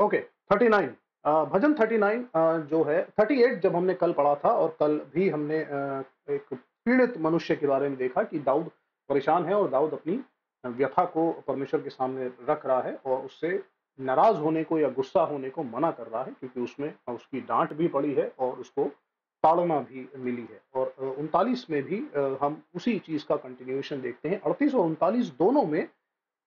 Okay 39 भजन 39 जो है 38 जब हमने कल पढ़ा था और कल भी हमने एक पीड़ित मनुष्य के बारे में देखा कि दाऊद परेशान है और दाऊद अपनी व्यथा को परमेश्वर के सामने रख रहा है और उससे नाराज होने को या गुस्सा होने को मना कर रहा है क्योंकि उसमें उसकी डांट भी पड़ी है और उसको ताड़ना भी मिली है और 39 में भी हम उसी चीज का कंटिन्यूएशन देखते हैं 38 और 39 दोनों में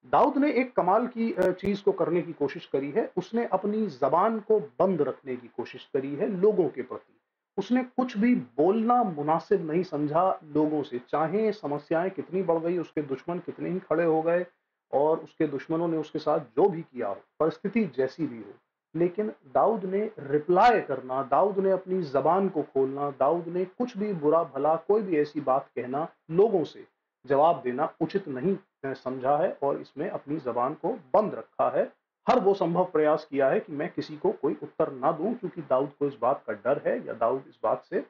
दाऊद ने एक कमाल की चीज को करने की कोशिश करी है। उसने अपनी जबान को बंद रखने की कोशिश करी है लोगों के प्रति। उसने कुछ भी बोलना मुनासिब नहीं समझा लोगों से, चाहे समस्याएं कितनी बढ़ गई, उसके दुश्मन कितने ही खड़े हो गए और उसके दुश्मनों ने उसके साथ जो भी किया हो, परिस्थिति जैसी भी हो, लेकिन दाऊद ने रिप्लाई करना, दाऊद ने अपनी जबान को खोलना, दाऊद ने कुछ भी बुरा भला कोई भी ऐसी बात कहना, लोगों से जवाब देना उचित नहीं समझा है और इसमें अपनी जबान को बंद रखा है। हर वो संभव प्रयास किया है कि मैं किसी को कोई उत्तर ना दूं क्योंकि दाऊद को इस बात का डर है या दाऊद इस बात से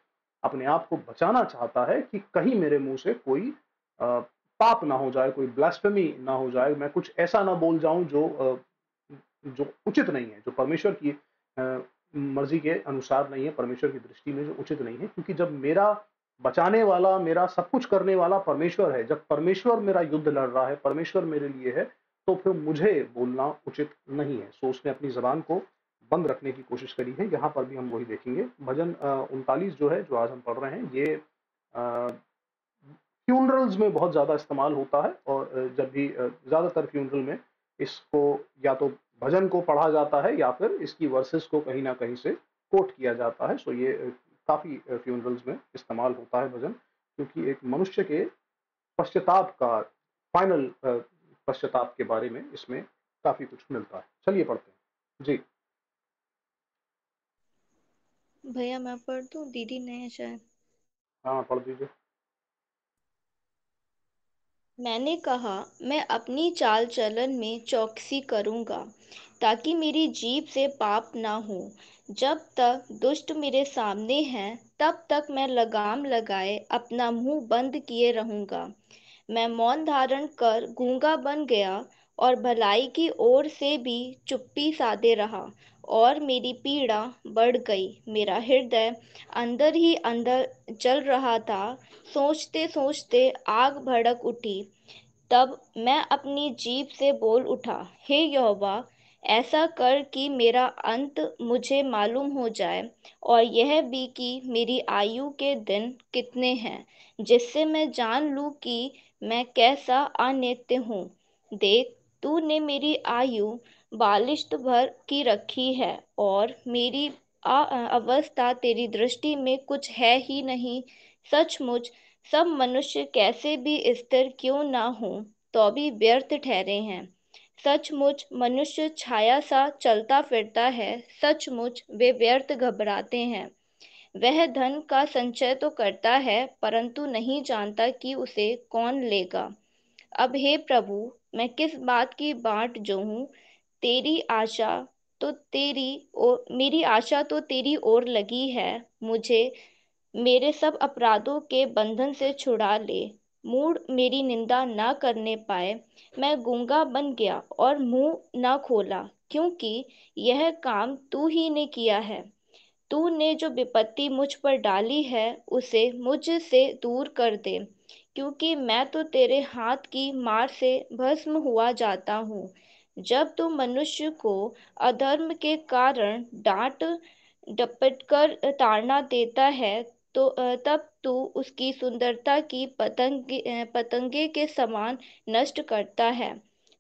अपने आप को बचाना चाहता है कि कहीं मेरे मुंह से कोई पाप ना हो जाए, कोई ब्लास्फेमी ना हो जाए, मैं कुछ ऐसा ना बोल जाऊं जो उचित नहीं है, जो परमेश्वर की मर्जी के अनुसार नहीं है, परमेश्वर की दृष्टि में जो उचित नहीं है। क्योंकि जब मेरा बचाने वाला, मेरा सब कुछ करने वाला परमेश्वर है, जब परमेश्वर मेरा युद्ध लड़ रहा है, परमेश्वर मेरे लिए है, तो फिर मुझे बोलना उचित नहीं है। सो उसने अपनी जबान को बंद रखने की कोशिश करी है। यहाँ पर भी हम वही देखेंगे। भजन 39 जो है, जो आज हम पढ़ रहे हैं, ये फ्यूनरल्स में बहुत ज्यादा इस्तेमाल होता है और जब भी ज्यादातर फ्यूनरल में इसको या तो भजन को पढ़ा जाता है या फिर इसकी वर्सेस को कहीं ना कहीं से कोट किया जाता है। सो ये काफी फ्यूनरल्स में इस्तेमाल होता है भजन, क्योंकि एक मनुष्य के पश्चाताप का फाइनल पश्चाताप के बारे में इसमें काफी कुछ मिलता है। चलिए पढ़ते हैं जी। भैया मैं पढ़ दूं, दीदी नहीं है शायद। हाँ पढ़ दीजिए। मैंने कहा, मैं अपनी चाल चलन में चौकसी करूंगा, ताकि मेरी जीभ से पाप ना हो। जब तक दुष्ट मेरे सामने हैं, तब तक मैं लगाम लगाए अपना मुंह बंद किए रहूंगा। मैं मौन धारण कर गूंगा बन गया और भलाई की ओर से भी चुप्पी साधे रहा, और मेरी पीड़ा बढ़ गई। मेरा हृदय अंदर ही अंदर जल रहा था, सोचते सोचते आग भड़क उठी। तब मैं अपनी जीभ से बोल उठा, हे यहोवा, ऐसा कर कि मेरा अंत मुझे मालूम हो जाए, और यह भी कि मेरी आयु के दिन कितने हैं, जिससे मैं जान लूं कि मैं कैसा अनित्य हूँ। देख, तूने मेरी आयु बालिश्त भर की रखी है, और मेरी अवस्था तेरी दृष्टि में कुछ है ही नहीं। सचमुच सब मनुष्य कैसे भी स्थिर क्यों ना हो, तो भी व्यर्थ ठहरे हैं। सचमुच मनुष्य छाया सा चलता फिरता है, सचमुच वे व्यर्थ घबराते हैं। वह धन का संचय तो करता है, परंतु नहीं जानता कि उसे कौन लेगा। अब हे प्रभु, मैं किस बात की बाट जोहूं? तेरी आशा मेरी आशा तो तेरी ओर लगी है। मुझे मेरे सब अपराधों के बंधन से छुड़ा ले। मूढ़ मेरी निंदा ना करने पाए। मैं गूंगा बन गया और मुंह ना खोला, क्योंकि यह काम तू ही ने किया है। तूने जो विपत्ति मुझ पर डाली है, उसे मुझ से दूर कर दे, क्योंकि मैं तो तेरे हाथ की मार से भस्म हुआ जाता हूँ। जब तू मनुष्य को अधर्म के कारण डांट डपट कर ताड़ना देता है, तो तब तू उसकी सुंदरता की पतंगे के समान नष्ट करता है।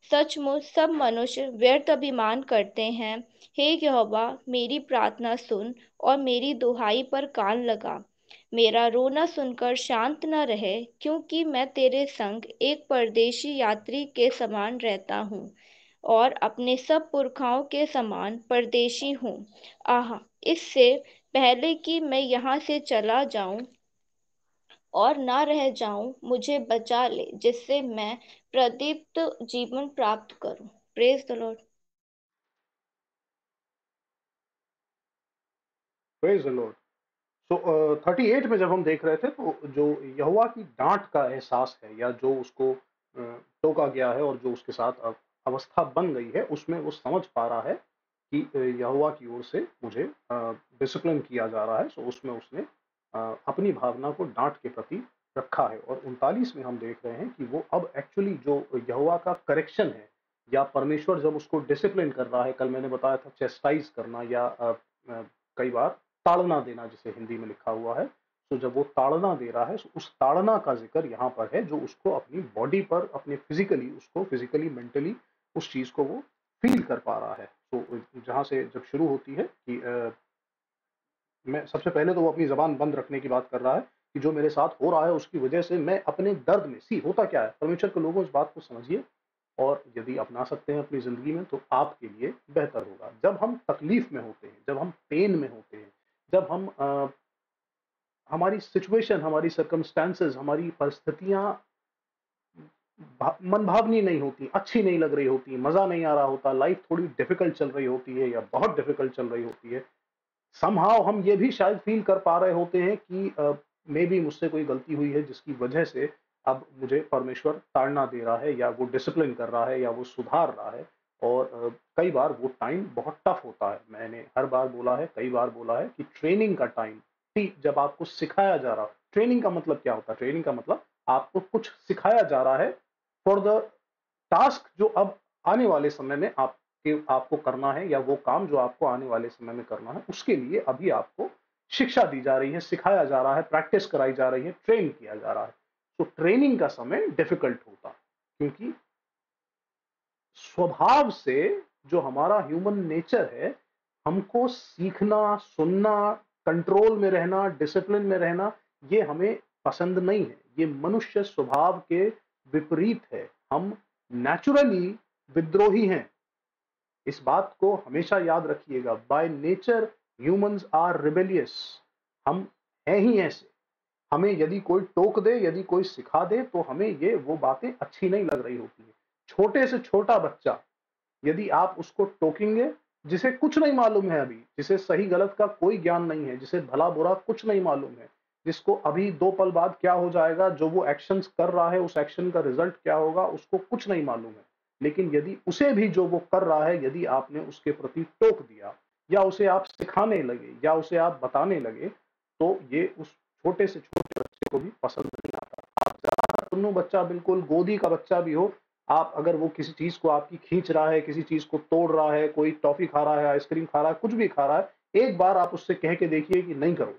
सचमुच सब मनुष्य व्यर्थ अभिमान करते हैं। हे यहोवा, मेरी प्रार्थना सुन और मेरी दुहाई पर कान लगा। मेरा रोना सुनकर शांत न रहे, क्योंकि मैं तेरे संग एक परदेशी यात्री के समान रहता हूँ, और अपने सब पुरखाओं के समान परदेशी हूँ। आह, इससे पहले कि मैं यहाँ से चला जाऊं और ना रह जाऊं, मुझे बचा ले, जिससे मैं प्रदीप्त जीवन प्राप्त करूं। Praise the lord. Praise the lord. So 38 में जब हम देख रहे थे तो जो यहोवा की डांट का एहसास है या जो उसको टोका गया है और जो उसके साथ अवस्था बन गई है, उसमें वो समझ पा रहा है कि यहोवा की ओर से मुझे डिसिप्लिन किया जा रहा है, सो उसमें उसने अपनी भावना को डांट के प्रति रखा है। और 39 में हम देख रहे हैं कि वो अब एक्चुअली जो यहोवा का करेक्शन है, या परमेश्वर जब उसको डिसिप्लिन कर रहा है, कल मैंने बताया था चेस्टाइज करना, या कई बार ताड़ना देना जिसे हिंदी में लिखा हुआ है। तो जब वो ताड़ना दे रहा है, तो उस ताड़ना का जिक्र यहाँ पर है, जो उसको अपनी बॉडी पर, अपने फिजिकली, उसको फिजिकली मेंटली उस चीज को वो फील कर पा रहा है। तो जहां से जब शुरू होती है कि मैं सबसे पहले तो वो अपनी जबान बंद रखने की बात कर रहा है कि जो मेरे साथ हो रहा है उसकी वजह से मैं अपने दर्द में, सी होता क्या है, परमेश्वर के लोगों इस बात को समझिए, और यदि अपना सकते हैं अपनी जिंदगी में तो आपके लिए बेहतर होगा। जब हम तकलीफ में होते हैं, जब हम पेन में होते हैं, जब हम हमारी सिचुएशन, हमारी सर्कमस्टेंसेस, हमारी परिस्थितियां मनभावनी नहीं होती, अच्छी नहीं लग रही होती, मजा नहीं आ रहा होता, लाइफ थोड़ी डिफिकल्ट चल रही होती है या बहुत डिफिकल्ट चल रही होती है, समहाउ हम ये भी शायद फील कर पा रहे होते हैं कि मे बी मुझसे कोई गलती हुई है जिसकी वजह से अब मुझे परमेश्वर ताड़ना दे रहा है, या वो डिसिप्लिन कर रहा है, या वो सुधार रहा है। और कई बार वो टाइम बहुत टफ होता है। मैंने हर बार बोला है, कई बार बोला है कि ट्रेनिंग का टाइम, ठीक जब आपको सिखाया जा रहा, ट्रेनिंग का मतलब क्या होता है? ट्रेनिंग का मतलब आपको कुछ सिखाया जा रहा है फॉर द टास्क जो अब आने वाले समय में आपको करना है, या वो काम जो आपको आने वाले समय में करना है, उसके लिए अभी आपको शिक्षा दी जा रही है, सिखाया जा रहा है, प्रैक्टिस कराई जा रही है, ट्रेन किया जा रहा है। तो ट्रेनिंग का समय डिफिकल्ट होता, क्योंकि स्वभाव से जो हमारा ह्यूमन नेचर है, हमको सीखना, सुनना, कंट्रोल में रहना, डिसिप्लिन में रहना, ये हमें पसंद नहीं है। ये मनुष्य स्वभाव के विपरीत है। हम नेचुरली विद्रोही हैं। इस बात को हमेशा याद रखिएगा। By nature humans are rebellious. हम हैं ही ऐसे। हमें यदि कोई टोक दे, यदि कोई सिखा दे, तो हमें ये वो बातें अच्छी नहीं लग रही होती है। छोटे से छोटा बच्चा, यदि आप उसको टोकेंगे, जिसे कुछ नहीं मालूम है अभी, जिसे सही गलत का कोई ज्ञान नहीं है, जिसे भला बुरा कुछ नहीं मालूम है, जिसको अभी 2 पल बाद क्या हो जाएगा, जो वो एक्शंस कर रहा है, उस एक्शन का रिजल्ट क्या होगा, उसको कुछ नहीं मालूम है। लेकिन यदि उसे भी जो वो कर रहा है, यदि आपने उसके प्रति टोक दिया, या उसे आप सिखाने लगे, या उसे आप बताने लगे, तो ये उस छोटे से छोटे बच्चे को भी पसंद नहीं आता। आप ज़्यादा टुन्नू बच्चा, बिल्कुल गोदी का बच्चा भी हो, आप अगर वो किसी चीज को आपकी खींच रहा है, किसी चीज को तोड़ रहा है, कोई टॉफी खा रहा है, आइसक्रीम खा रहा है, कुछ भी खा रहा है, एक बार आप उससे कह के देखिए कि नहीं करो,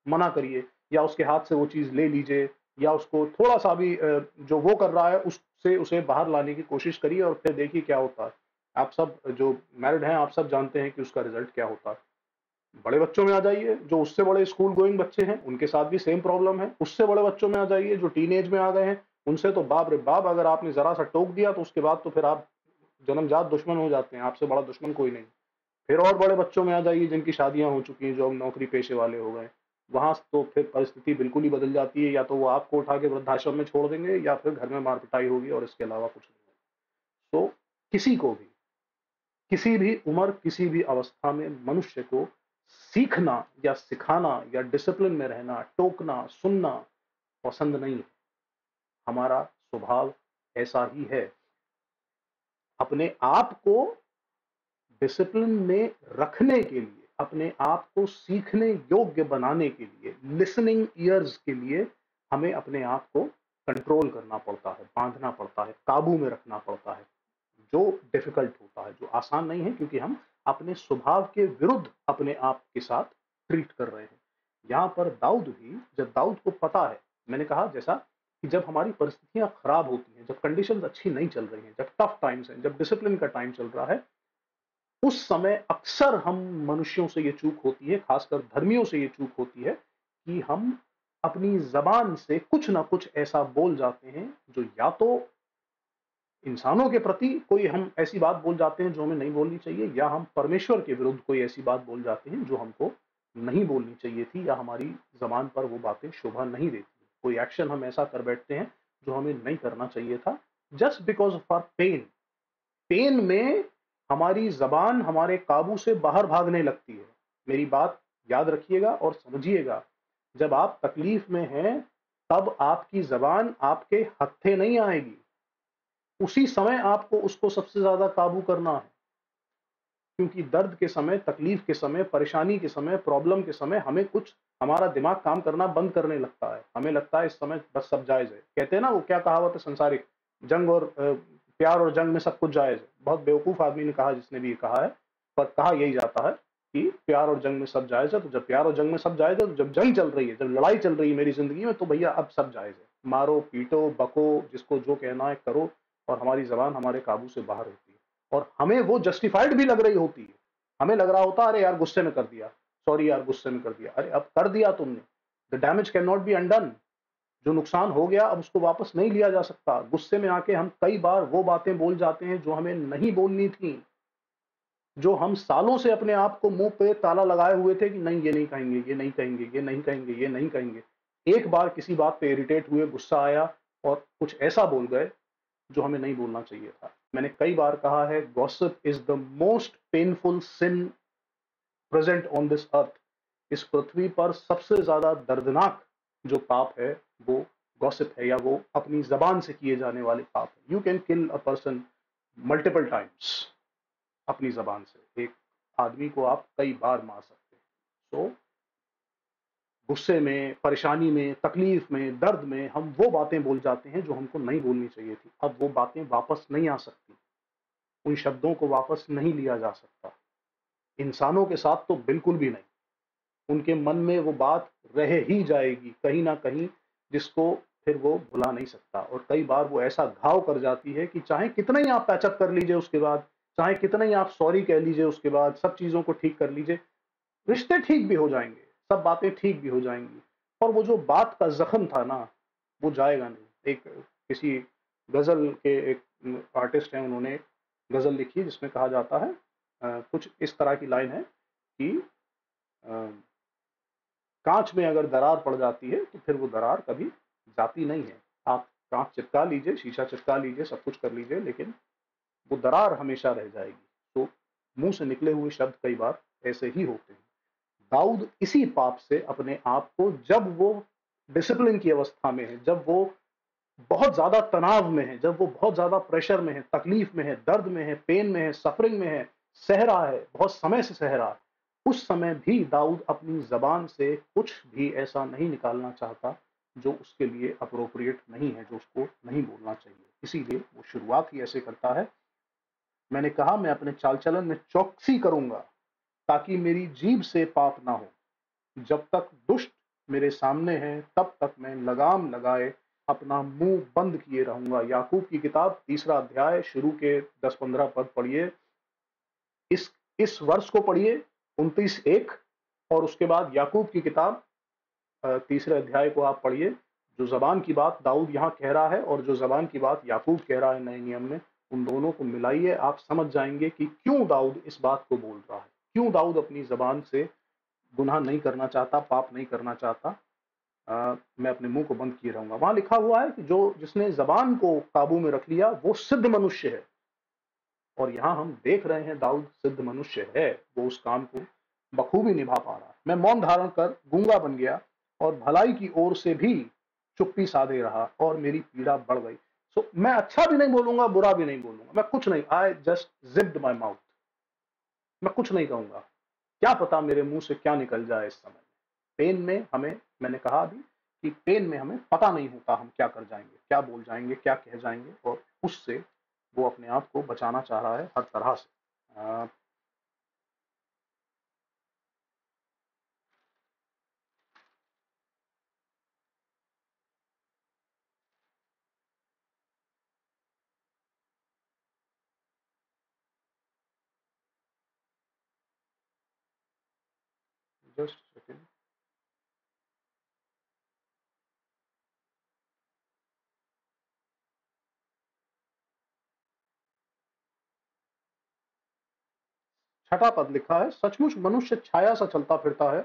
मना करिए, या उसके हाथ से वो चीज ले लीजिए, या उसको थोड़ा सा भी जो वो कर रहा है उससे उसे बाहर लाने की कोशिश करिए, और फिर देखिए क्या होता है। आप सब जो मैरिड हैं, आप सब जानते हैं कि उसका रिजल्ट क्या होता है। बड़े बच्चों में आ जाइए, जो उससे बड़े स्कूल गोइंग बच्चे हैं, उनके साथ भी सेम प्रॉब्लम है। उससे बड़े बच्चों में आ जाइए, जो टीनेज में आ गए हैं, उनसे तो बाप रे बाप, अगर आपने जरा सा टोक दिया तो उसके बाद तो फिर आप जन्मजात दुश्मन हो जाते हैं। आपसे बड़ा दुश्मन कोई नहीं। फिर और बड़े बच्चों में आ जाइए, जिनकी शादियां हो चुकी हैं, जो अब नौकरी पेशे वाले हो गए, वहां तो फिर परिस्थिति बिल्कुल ही बदल जाती है। या तो वो आपको उठा के वृद्धाश्रम में छोड़ देंगे, या फिर घर में मार पिटाई होगी, और इसके अलावा कुछ नहीं। तो किसी को भी, किसी भी उम्र, किसी भी अवस्था में मनुष्य को सीखना, या सिखाना, या डिसिप्लिन में रहना, टोकना, सुनना पसंद नहीं है। हमारा स्वभाव ऐसा ही है। अपने आप को डिसिप्लिन में रखने के लिए, अपने आप को सीखने योग्य बनाने के लिए, लिसनिंग ईयर्स के लिए, हमें अपने आप को कंट्रोल करना पड़ता है, बांधना पड़ता है, काबू में रखना पड़ता है, जो डिफिकल्ट होता है, जो आसान नहीं है, क्योंकि हम अपने स्वभाव के विरुद्ध अपने आप के साथ ट्रीट कर रहे हैं। यहाँ पर दाऊद भी, जब दाऊद को पता है, मैंने कहा जैसा कि जब हमारी परिस्थितियां खराब होती हैं, जब कंडीशंस अच्छी नहीं चल रही हैं, जब टफ टाइम्स हैं, जब डिसिप्लिन का टाइम चल रहा है, उस समय अक्सर हम मनुष्यों से ये चूक होती है, खासकर धर्मियों से ये चूक होती है, कि हम अपनी जबान से कुछ ना कुछ ऐसा बोल जाते हैं जो या तो इंसानों के प्रति कोई हम ऐसी बात बोल जाते हैं जो हमें नहीं बोलनी चाहिए, या हम परमेश्वर के विरुद्ध कोई ऐसी बात बोल जाते हैं जो हमको नहीं बोलनी चाहिए थी, या हमारी जबान पर वो बातें शोभा नहीं देती। कोई एक्शन हम ऐसा कर बैठते हैं जो हमें नहीं करना चाहिए था, just because of our pain. Pain में हमारी जबान हमारे काबू से बाहर भागने लगती है। मेरी बात याद रखिएगा और समझिएगा। जब आप तकलीफ में हैं, तब आपकी जबान आपके हत्थे नहीं आएगी। उसी समय आपको उसको सबसे ज्यादा काबू करना है। क्योंकि दर्द के समय, तकलीफ के समय, परेशानी के समय, प्रॉब्लम के समय हमें कुछ हमारा दिमाग काम करना बंद करने लगता है। हमें लगता है इस समय बस सब जायज़ है। कहते हैं ना वो क्या कहावत है संसारिक, जंग और प्यार और जंग में सब कुछ जायज़ है। बहुत बेवकूफ़ आदमी ने कहा जिसने भी ये कहा है, पर कहा यही जाता है कि प्यार और जंग में सब जायज़ है। तो जब प्यार और जंग में सब जायज़ है, तो जब जंग चल रही है, जब लड़ाई चल रही है मेरी ज़िंदगी में, तो भैया अब सब जायज़ है। मारो, पीटो, बको, जिसको जो कहना है करो, और हमारी ज़बान हमारे काबू से बाहर होती है। और हमें वो जस्टिफाइड भी लग रही होती है। हमें लग रहा होता अरे यार गुस्से में कर दिया, सॉरी यार गुस्से में कर दिया। अरे अब कर दिया तुमने, the damage can not be undone. जो नुकसान हो गया अब उसको वापस नहीं लिया जा सकता। गुस्से में आके हम कई बार वो बातें बोल जाते हैं जो हमें नहीं बोलनी थी, जो हम सालों से अपने आप को मुंह पे ताला लगाए हुए थे कि नहीं ये नहीं कहेंगे, ये नहीं कहेंगे, ये नहीं कहेंगे, ये नहीं कहेंगे। एक बार किसी बात पे इरिटेट हुए, गुस्सा आया और कुछ ऐसा बोल गए जो हमें नहीं बोलना चाहिए था। मैंने कई बार कहा है, gossip is the most painful sin present on this earth. इस पृथ्वी पर सबसे ज्यादा दर्दनाक जो पाप है वो गॉसिप है, या वो अपनी जबान से किए जाने वाले पाप है। You can kill a person multiple times अपनी जबान से। एक आदमी को आप कई बार मार सकते हैं। तो गुस्से में, परेशानी में, तकलीफ में, दर्द में हम वो बातें बोल जाते हैं जो हमको नहीं बोलनी चाहिए थी। अब वो बातें वापस नहीं आ सकती, उन शब्दों को वापस नहीं लिया जा सकता। इंसानों के साथ तो बिल्कुल भी नहीं। उनके मन में वो बात रह ही जाएगी कहीं ना कहीं, जिसको फिर वो भुला नहीं सकता। और कई बार वो ऐसा घाव कर जाती है कि चाहे कितना ही आप पैचअप कर लीजिए उसके बाद, चाहे कितना ही आप सॉरी कह लीजिए उसके बाद, सब चीजों को ठीक कर लीजिए, रिश्ते ठीक भी हो जाएंगे, सब बातें ठीक भी हो जाएंगी, और वो जो बात का जख्म था ना, वो जाएगा नहीं। एक किसी गजल के एक आर्टिस्ट हैं, उन्होंने गजल लिखी जिसमें कहा जाता है कुछ इस तरह की लाइन है कि अ, कांच में अगर दरार पड़ जाती है तो फिर वो दरार कभी जाती नहीं है। आप कांच चिपका लीजिए, शीशा चिपका लीजिए, सब कुछ कर लीजिए, लेकिन वो दरार हमेशा रह जाएगी। तो मुंह से निकले हुए शब्द कई बार ऐसे ही होते हैं। दाऊद इसी पाप से अपने आप को, जब वो डिसिप्लिन की अवस्था में है, जब वो बहुत ज्यादा तनाव में है, जब वो बहुत ज्यादा प्रेशर में है, तकलीफ में है, दर्द में है, पेन में है, सफरिंग में है, सह रहा है, बहुत समय से सह रहा है, उस समय भी दाऊद अपनी जबान से कुछ भी ऐसा नहीं निकालना चाहता जो उसके लिए अप्रोप्रिएट नहीं है, जो उसको नहीं बोलना चाहिए। इसीलिए वो शुरुआत ही ऐसे करता है। मैंने कहा मैं अपने चाल चलन में चौकसी करूंगा ताकि मेरी जीभ से पाप ना हो। जब तक दुष्ट मेरे सामने हैं तब तक मैं लगाम लगाए अपना मुंह बंद किए रहूंगा। याकूब की किताब 3रा अध्याय शुरू के 10-15 पद पढ़िए। इस वर्ष को पढ़िए 29:1, और उसके बाद याकूब की किताब 3रे अध्याय को आप पढ़िए। जो जबान की बात दाऊद यहाँ कह रहा है और जो जबान की बात याकूब कह रहा है नए नियम में, उन दोनों को मिलाइए, आप समझ जाएंगे कि क्यों दाऊद इस बात को बोल रहा है, क्यों दाऊद अपनी जबान से गुनाह नहीं करना चाहता, पाप नहीं करना चाहता। मैं अपने मुंह को बंद किए रहूंगा। वहां लिखा हुआ है कि जो जिसने जबान को काबू में रख लिया वो सिद्ध मनुष्य है। और यहाँ हम देख रहे हैं दाऊद सिद्ध मनुष्य है, वो उस काम को बखूबी निभा पा रहा है। मैं मौन धारण कर गूंगा बन गया और भलाई की ओर से भी चुप्पी साधे रहा और मेरी पीड़ा बढ़ गई। सो मैं अच्छा भी नहीं बोलूंगा, बुरा भी नहीं बोलूंगा, मैं कुछ नहीं, I just zipped my mouth. मैं कुछ नहीं कहूंगा, क्या पता मेरे मुंह से क्या निकल जाए इस समय। पेन में हमें, मैंने कहा अभी कि पेन में हमें पता नहीं होता हम क्या कर जाएंगे, क्या बोल जाएंगे, क्या कह जाएंगे, और उससे वो अपने आप को बचाना चाह रहा है हर तरह से। Just second. छठा पद लिखा है, सचमुच मनुष्य छाया सा चलता फिरता है,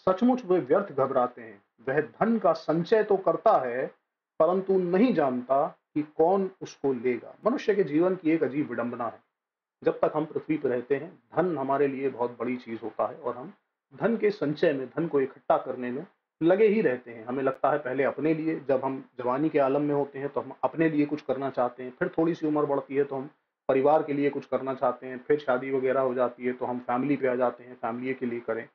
सचमुच वे व्यर्थ घबराते हैं। वह धन का संचय तो करता है परंतु नहीं जानता कि कौन उसको लेगा। मनुष्य के जीवन की एक अजीब विडंबना है। जब तक हम पृथ्वी पर रहते हैं धन हमारे लिए बहुत बड़ी चीज होता है, और हम धन के संचय में, धन को इकट्ठा करने में लगे ही रहते हैं। हमें लगता है पहले अपने लिए, जब हम जवानी के आलम में होते हैं तो हम अपने लिए कुछ करना चाहते हैं, फिर थोड़ी सी उम्र बढ़ती है तो हम परिवार के लिए कुछ करना चाहते हैं, फिर शादी वगैरह हो जाती है तो हम फैमिली पे आ जाते हैं, फैमिली के लिए करें।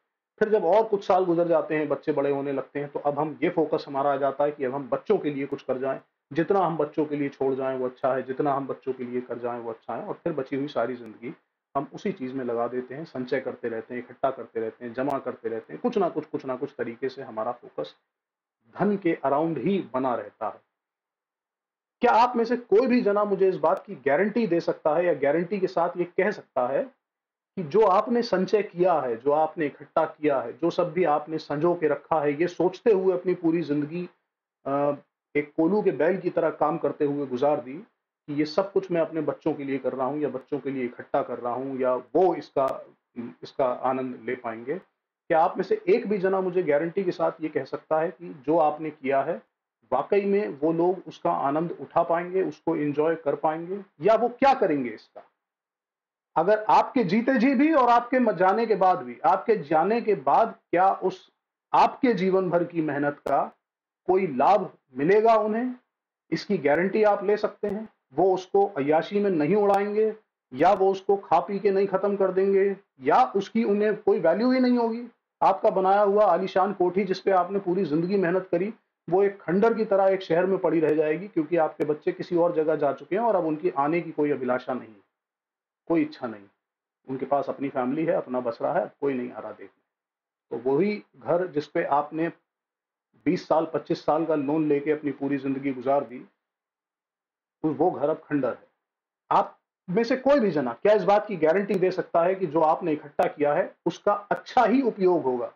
फिर जब और कुछ साल गुजर जाते हैं, बच्चे बड़े होने लगते हैं, तो अब हम ये फोकस हमारा आ जाता है कि अब हम बच्चों के लिए कुछ कर जाएं। जितना हम बच्चों के लिए छोड़ जाएं वो अच्छा है, जितना हम बच्चों के लिए कर जाएं वो अच्छा है। और फिर बची हुई सारी जिंदगी हम उसी चीज में लगा देते हैं, संचय करते रहते हैं, इकट्ठा करते रहते हैं, जमा करते रहते हैं। कुछ ना कुछ तरीके से हमारा फोकस धन के अराउंड ही बना रहता है। क्या आप में से कोई भी जना मुझे इस बात की गारंटी दे सकता है या गारंटी के साथ ये कह सकता है कि जो आपने संचय किया है, जो आपने इकट्ठा किया है, जो सब भी आपने संजो के रखा है, ये सोचते हुए अपनी पूरी जिंदगी एक कोल्हू के बैल की तरह काम करते हुए गुजार दी कि ये सब कुछ मैं अपने बच्चों के लिए कर रहा हूँ या बच्चों के लिए इकट्ठा कर रहा हूँ या वो इसका इसका आनंद ले पाएंगे? क्या आप में से एक भी जना मुझे गारंटी के साथ ये कह सकता है कि जो आपने किया है वाकई में वो लोग उसका आनंद उठा पाएंगे, उसको एंजॉय कर पाएंगे, या वो क्या करेंगे इसका? अगर आपके जीते जी भी और आपके जाने के बाद भी, आपके जाने के बाद क्या उस आपके जीवन भर की मेहनत का कोई लाभ मिलेगा उन्हें? इसकी गारंटी आप ले सकते हैं। वो उसको अय्याशी में नहीं उड़ाएंगे, या वो उसको खा पी के नहीं खत्म कर देंगे, या उसकी उन्हें कोई वैल्यू ही नहीं होगी। आपका बनाया हुआ आलीशान कोठी जिस पे आपने पूरी जिंदगी मेहनत करी, वो एक खंडर की तरह एक शहर में पड़ी रह जाएगी, क्योंकि आपके बच्चे किसी और जगह जा चुके हैं और अब उनकी आने की कोई अभिलाषा नहीं, कोई इच्छा नहीं। उनके पास अपनी फैमिली है, अपना बसरा है, कोई नहीं आ रहा देखने। तो वही घर जिस पे आपने 20 साल 25 साल का लोन लेके अपनी पूरी जिंदगी गुजार दी, तो वो घर अब खंडर है। आप में से कोई भी जना क्या इस बात की गारंटी दे सकता है कि जो आपने इकट्ठा किया है उसका अच्छा ही उपयोग होगा?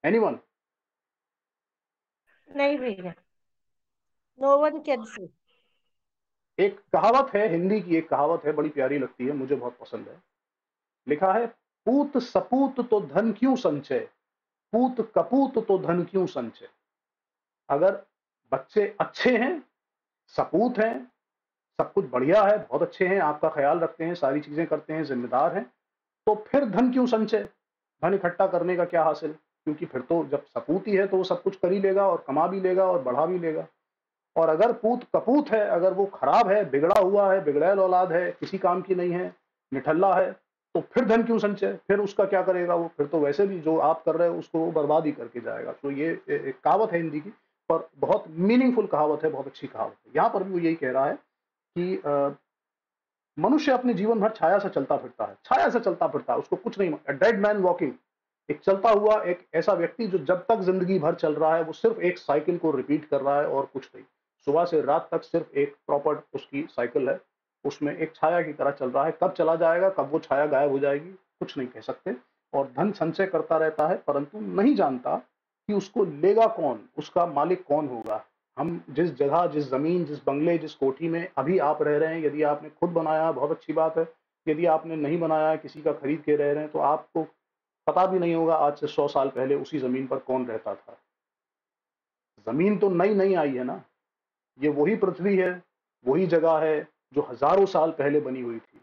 एनीवन? नहीं भैया, नो वन कैन से। एक कहावत है, हिंदी की एक कहावत है, बड़ी प्यारी लगती है, मुझे बहुत पसंद है। लिखा है, पूत सपूत तो धन क्यों संचय, पूत कपूत तो धन क्यों संचय। अगर बच्चे अच्छे हैं, सपूत हैं, सब कुछ बढ़िया है, बहुत अच्छे हैं, आपका ख्याल रखते हैं, सारी चीजें करते हैं, जिम्मेदार हैं, तो फिर धन क्यों संचय? धन इकट्ठा करने का क्या हासिल? क्योंकि फिर तो जब सपूत ही है तो वो सब कुछ कर ही लेगा और कमा भी लेगा और बढ़ा भी लेगा। और अगर पूत कपूत है, अगर वो खराब है, बिगड़ा हुआ है, बिगड़ैल औलाद है, किसी काम की नहीं है, निठल्ला है, तो फिर धन क्यों संचय? फिर उसका क्या करेगा वो? फिर तो वैसे भी जो आप कर रहे हो उसको वो बर्बाद ही करके जाएगा। तो ये एक कहावत है हिंदी की, पर बहुत मीनिंगफुल कहावत है, बहुत अच्छी कहावत है। यहाँ पर भी वो यही कह रहा है कि मनुष्य अपने जीवन भर छाया से चलता फिरता है, छाया से चलता फिरता है, उसको कुछ नहीं, डेड मैन वॉकिंग, एक चलता हुआ एक ऐसा व्यक्ति जो जब तक जिंदगी भर चल रहा है वो सिर्फ एक साइकिल को रिपीट कर रहा है और कुछ नहीं। सुबह से रात तक सिर्फ एक प्रॉपर उसकी साइकिल है, उसमें एक छाया की तरह चल रहा है। कब चला जाएगा, कब वो छाया गायब हो जाएगी, कुछ नहीं कह सकते। और धन संचय करता रहता है, परंतु नहीं जानता कि उसको लेगा कौन, उसका मालिक कौन होगा। हम जिस जगह, जिस जमीन, जिस बंगले, जिस कोठी में अभी आप रह रहे हैं, यदि आपने खुद बनाया बहुत अच्छी बात है, यदि आपने नहीं बनाया, किसी का खरीद के रह रहे हैं, तो आपको पता भी नहीं होगा आज से 100 साल पहले उसी जमीन पर कौन रहता था। जमीन तो नई नई आई है ना, ये वही पृथ्वी है, वही जगह है जो हजारों साल पहले बनी हुई थी।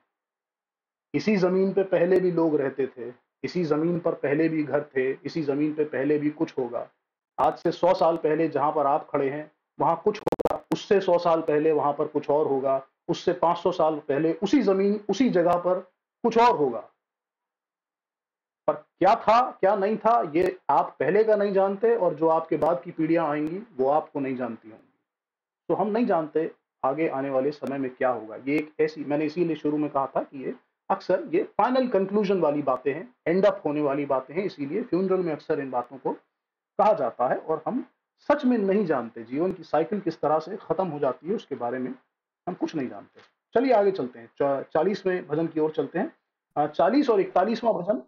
इसी जमीन पे पहले भी लोग रहते थे, इसी जमीन पर पहले भी घर थे, इसी जमीन पे पहले भी कुछ होगा। आज से 100 साल पहले जहां पर आप खड़े हैं वहां कुछ होगा, उससे 100 साल पहले वहां पर कुछ और होगा, उससे 500 साल पहले उसी जमीन उसी जगह पर कुछ और होगा। पर क्या था क्या नहीं था ये आप पहले का नहीं जानते, और जो आपके बाद की पीढ़ियां आएंगी वो आपको नहीं जानती होंगी। तो हम नहीं जानते आगे आने वाले समय में क्या होगा। ये एक ऐसी, मैंने इसीलिए शुरू में कहा था कि ये अक्सर ये फाइनल कंक्लूजन वाली बातें हैं, एंड अप होने वाली बातें हैं, इसीलिए फ्यूनरल में अक्सर इन बातों को कहा जाता है। और हम सच में नहीं जानते जीवन की साइकिल किस तरह से खत्म हो जाती है, उसके बारे में हम कुछ नहीं जानते। चलिए आगे चलते हैं, 40वें भजन की ओर चलते हैं। 40 और 41वां भजन,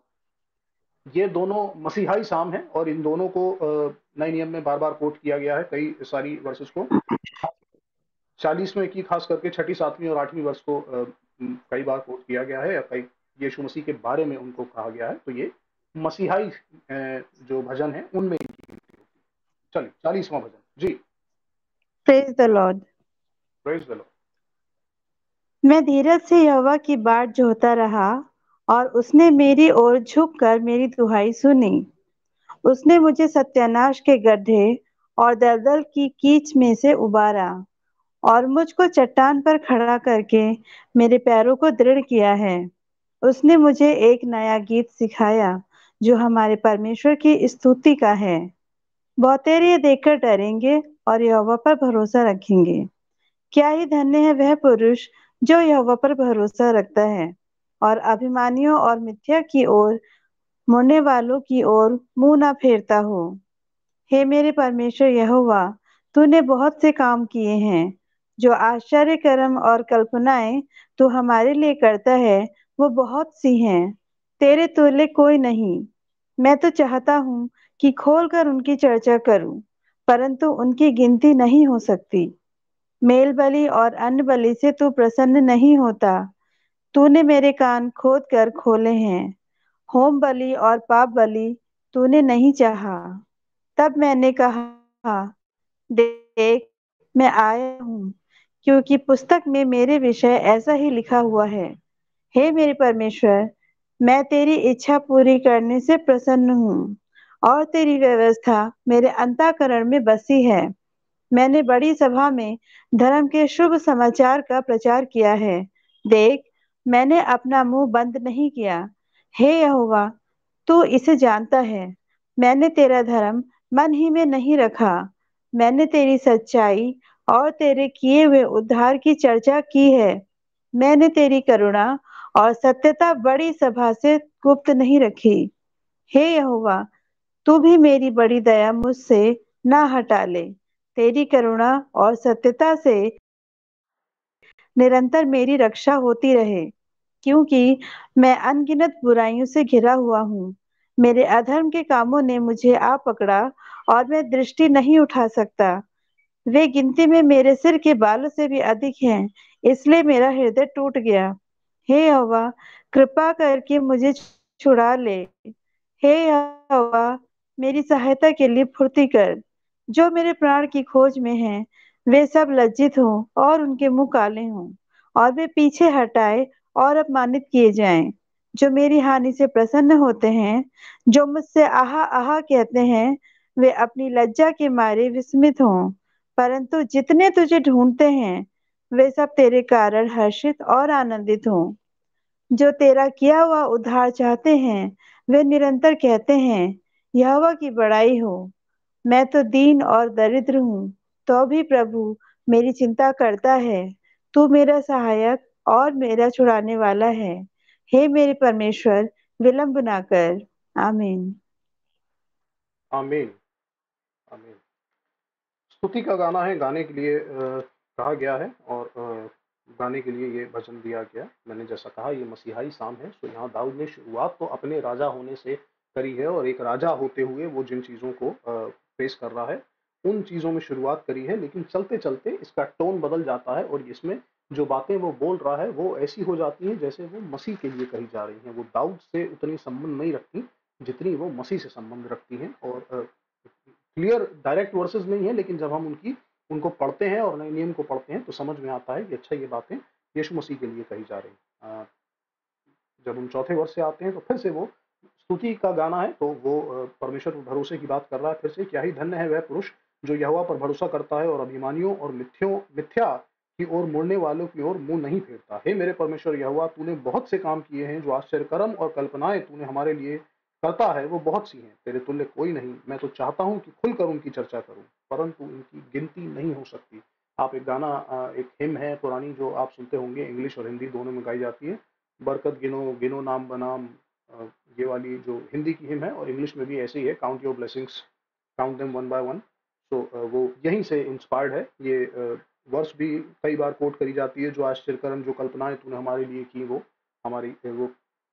ये दोनों मसीहाई साम हैं और इन दोनों को नए नियम में बार बार कोट किया गया है, कई सारी वर्सेस को। 40 में की खास करके 6ठी 7वीं और 8वीं वर्ष को कई बार कोट किया गया है, या कई यीशु मसीह के बारे में उनको कहा गया है। तो ये मसीहाई जो भजन है उनमें इनकी गिनती होती है। चलिए 40वां भजन जी। Praise the lord. Praise the lord. मैं धीरज से यहोवा की बाट जोहता रहा, और उसने मेरी ओर झुककर मेरी दुहाई सुनी। उसने मुझे सत्यानाश के गड्ढे और दलदल की कीच में से उबारा, और मुझको चट्टान पर खड़ा करके मेरे पैरों को दृढ़ किया है। उसने मुझे एक नया गीत सिखाया जो हमारे परमेश्वर की स्तुति का है। बहुतेरे ये देखकर डरेंगे और यहोवा पर भरोसा रखेंगे। क्या ही धन्य है वह पुरुष जो यहोवा पर भरोसा रखता है और अभिमानियों और मिथ्या की ओर मुड़ने वालों की ओर मुंह न फेरता हो। हे मेरे परमेश्वर यहोवा, तूने बहुत से काम किए हैं। जो आश्चर्य कर्म और कल्पनाएं तू हमारे लिए करता है, वो बहुत सी हैं। तेरे तुल्य कोई नहीं। मैं तो चाहता हूँ कि खोलकर उनकी चर्चा करूं, परंतु उनकी गिनती नहीं हो सकती। मेल बलि और अन्न बलि से तू प्रसन्न नहीं होता। तूने मेरे कान खोद कर खोले हैं। होम बलि और पाप बलि तूने नहीं चाहा। तब मैंने कहा, देख, मैं आया हूँ, क्योंकि पुस्तक में मेरे विषय ऐसा ही लिखा हुआ है। हे मेरे परमेश्वर, मैं तेरी इच्छा पूरी करने से प्रसन्न हूँ और तेरी व्यवस्था मेरे अंतःकरण में बसी है। मैंने बड़ी सभा में धर्म के शुभ समाचार का प्रचार किया है। देख, मैंने अपना मुंह बंद नहीं किया। हे यहोवा, तू इसे जानता है। मैंने तेरा धर्म मन ही में नहीं रखा। मैंने तेरी सच्चाई और तेरे किए हुए उद्धार की चर्चा की है। मैंने तेरी करुणा और सत्यता बड़ी सभा से गुप्त नहीं रखी। हे यहोवा, तू भी मेरी बड़ी दया मुझसे ना हटा ले। तेरी करुणा और सत्यता से निरंतर मेरी रक्षा होती रहे, क्योंकि मैं अनगिनत बुराइयों से घिरा हुआ हूँ। मेरे अधर्म के कामों ने मुझे आ पकड़ा और मैं दृष्टि नहीं उठा सकता। वे गिनती में मेरे सिर के बालों से भी अधिक हैं, इसलिए मेरा हृदय टूट गया। हे यहोवा, कृपा करके मुझे छुड़ा ले। हे यहोवा, मेरी सहायता के लिए फुर्ती कर। जो मेरे प्राण की खोज में हैं, वे सब लज्जित हों और उनके मुंह काले हों, और वे पीछे हटाए और अपमानित किए जाएं। जो मेरी हानि से प्रसन्न होते हैं, जो मुझसे आहा आहा कहते हैं, वे अपनी लज्जा के मारे विस्मित हों। परंतु जितने तुझे ढूंढते हैं, वे सब तेरे कारण हर्षित और आनंदित हों। जो तेरा किया हुआ उद्धार चाहते हैं, वे निरंतर कहते हैं, यहोवा की बड़ाई हो। मैं तो दीन और दरिद्र हूँ, तो भी प्रभु मेरी चिंता करता है। तू मेरा सहायक और मेरा छुड़ाने वाला है। हे मेरे परमेश्वर, विलंब ना कर। आमीन। आमीन। आमीन। स्तुति का गाना है, गाने के लिए कहा गया है और गाने के लिए ये भजन दिया गया। मैंने जैसा कहा, ये मसीहाई शाम है। सो यहाँ दाऊद ने शुरुआत तो अपने राजा होने से करी है और एक राजा होते हुए वो जिन चीज़ों को फेस कर रहा है, उन चीज़ों में शुरुआत करी है। लेकिन चलते चलते इसका टोन बदल जाता है और इसमें जो बातें वो बोल रहा है वो ऐसी हो जाती हैं जैसे वो मसीह के लिए कही जा रही हैं। वो दाऊद से उतनी संबंध नहीं रखती जितनी वो मसीह से संबंध रखती हैं। और क्लियर डायरेक्ट वर्सेस नहीं है, लेकिन जब हम उनको पढ़ते हैं और नए नियम को पढ़ते हैं तो समझ में आता है कि अच्छा, ये बातें यीशु मसीह के लिए कही जा रही हैं। जब हम चौथे वर्ष से आते हैं तो फिर से वो स्तुति का गाना है, तो वो परमेश्वर पर भरोसे की बात कर रहा है। फिर से, क्या ही धन्य है वह पुरुष जो यहोवा पर भरोसा करता है और अभिमानियों और मिथ्या की ओर मुड़ने वालों की ओर मुंह नहीं फेरता। हे मेरे परमेश्वर यहोवा, तूने बहुत से काम किए हैं। जो आश्चर्य कर्म और कल्पनाएं तूने हमारे लिए करता है वो बहुत सी हैं। तेरे तुल्य कोई नहीं। मैं तो चाहता हूँ कि खुलकर उनकी चर्चा करूँ, परंतु इनकी गिनती नहीं हो सकती। आप एक गाना, एक हिम है पुरानी जो आप सुनते होंगे, इंग्लिश और हिंदी दोनों में गाई जाती है, बरकत गिनो गिनो नाम बनाम। ये वाली जो हिंदी की हिम है और इंग्लिश में भी ऐसी ही है, count your blessings, count them one by one. तो वो यहीं से इंस्पायर्ड है। ये वर्स भी कई बार कोट करी जाती है, जो आश्चर्यकर्म जो कल्पनाएं तूने हमारे लिए की वो हमारी वो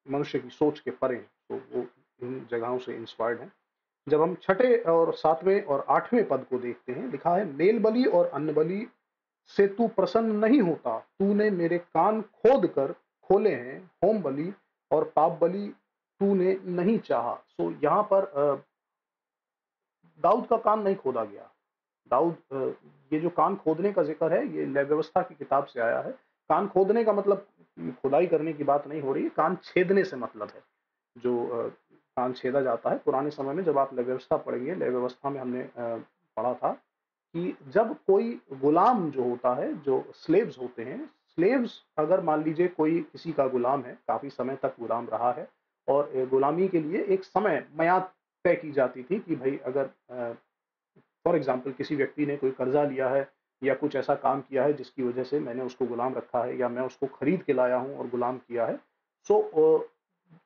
मनुष्य की सोच के परे हैं। तो वो इन जगहों से इंस्पायर्ड है। जब हम छठे और सातवें और आठवें पद को देखते हैं, लिखा है, मेल बलि और अन्न बलि से तू प्रसन्न नहीं होता। तूने मेरे कान खोद कर खोले हैं। होम बलि और पाप बलि तूने नहीं चाहा। सो यहाँ पर दाऊद का कान नहीं खोदा गया। दाऊद, ये जो कान खोदने का जिक्र है, ये लय व्यवस्था की किताब से आया है। कान खोदने का मतलब खुदाई करने की बात नहीं हो रही है, कान छेदने से मतलब है। जो कान छेदा जाता है पुराने समय में, जब आप लय व्यवस्था पढ़ेंगे, लय व्यवस्था में हमने पढ़ा था कि जब कोई गुलाम जो होता है, जो स्लेव्स होते हैं, स्लेव्स अगर मान लीजिए कोई किसी का गुलाम है, काफ़ी समय तक गुलाम रहा है और गुलामी के लिए एक समय मियाद तय की जाती थी कि भई अगर फॉर एग्ज़ाम्पल किसी व्यक्ति ने कोई कर्ज़ा लिया है या कुछ ऐसा काम किया है जिसकी वजह से मैंने उसको गुलाम रखा है या मैं उसको खरीद के लाया हूँ और गुलाम किया है। सो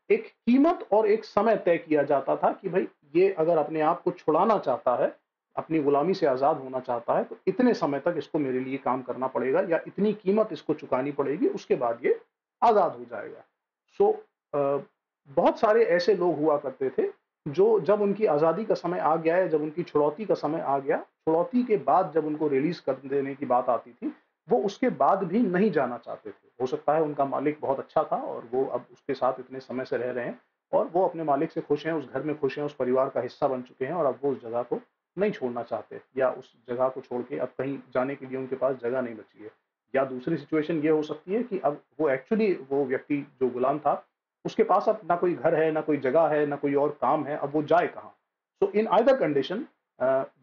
एक कीमत और एक समय तय किया जाता था कि भई ये अगर अपने आप को छुड़ाना चाहता है, अपनी गुलामी से आज़ाद होना चाहता है, तो इतने समय तक इसको मेरे लिए काम करना पड़ेगा या इतनी कीमत इसको चुकानी पड़ेगी, उसके बाद ये आज़ाद हो जाएगा। सो बहुत सारे ऐसे लोग हुआ करते थे, जो जब उनकी आज़ादी का समय आ गया है, जब उनकी छुड़ौती का समय आ गया, छुड़ौती के बाद जब उनको रिलीज़ कर देने की बात आती थी, वो उसके बाद भी नहीं जाना चाहते थे। हो सकता है उनका मालिक बहुत अच्छा था और वो अब उसके साथ इतने समय से रह रहे हैं और वो अपने मालिक से खुश हैं, उस घर में खुश हैं, उस परिवार का हिस्सा बन चुके हैं और अब वो उस जगह को नहीं छोड़ना चाहते या उस जगह को छोड़ के अब कहीं जाने के लिए उनके पास जगह नहीं बची है। या दूसरी सिचुएशन ये हो सकती है कि अब वो एक्चुअली वो व्यक्ति जो गुलाम था, उसके पास अब ना कोई घर है, ना कोई जगह है, ना कोई और काम है, अब वो जाए कहाँ? सो इन आइदर कंडीशन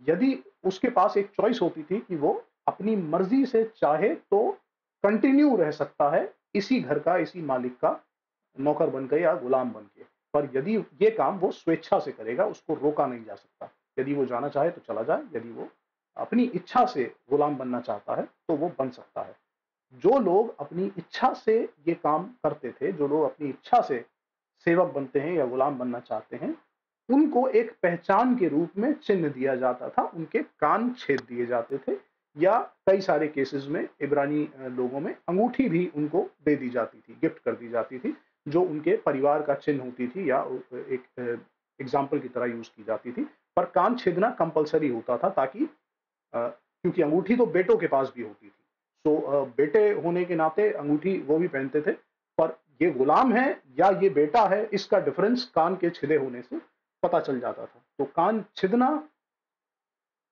यदि उसके पास एक चॉइस होती थी कि वो अपनी मर्जी से चाहे तो कंटिन्यू रह सकता है इसी घर का, इसी मालिक का नौकर बन के या गुलाम बन के। पर यदि ये काम वो स्वेच्छा से करेगा, उसको रोका नहीं जा सकता। यदि वो जाना चाहे तो चला जाए, यदि वो अपनी इच्छा से गुलाम बनना चाहता है, तो वो बन सकता है। जो लोग अपनी इच्छा से ये काम करते थे, जो लोग अपनी इच्छा से सेवक बनते हैं या गुलाम बनना चाहते हैं, उनको एक पहचान के रूप में चिन्ह दिया जाता था, उनके कान छेद दिए जाते थे या कई सारे केसेस में इब्रानी लोगों में अंगूठी भी उनको दे दी जाती थी, गिफ्ट कर दी जाती थी, जो उनके परिवार का चिन्ह होती थी या एक एग्जाम्पल की तरह यूज की जाती थी। पर कान छेदना कंपलसरी होता था ताकि क्योंकि अंगूठी तो बेटों के पास भी होती थी। सो बेटे होने के नाते अंगूठी वो भी पहनते थे, पर ये गुलाम है या ये बेटा है, इसका डिफरेंस कान के छिदे होने से पता चल जाता था। तो कान छिदना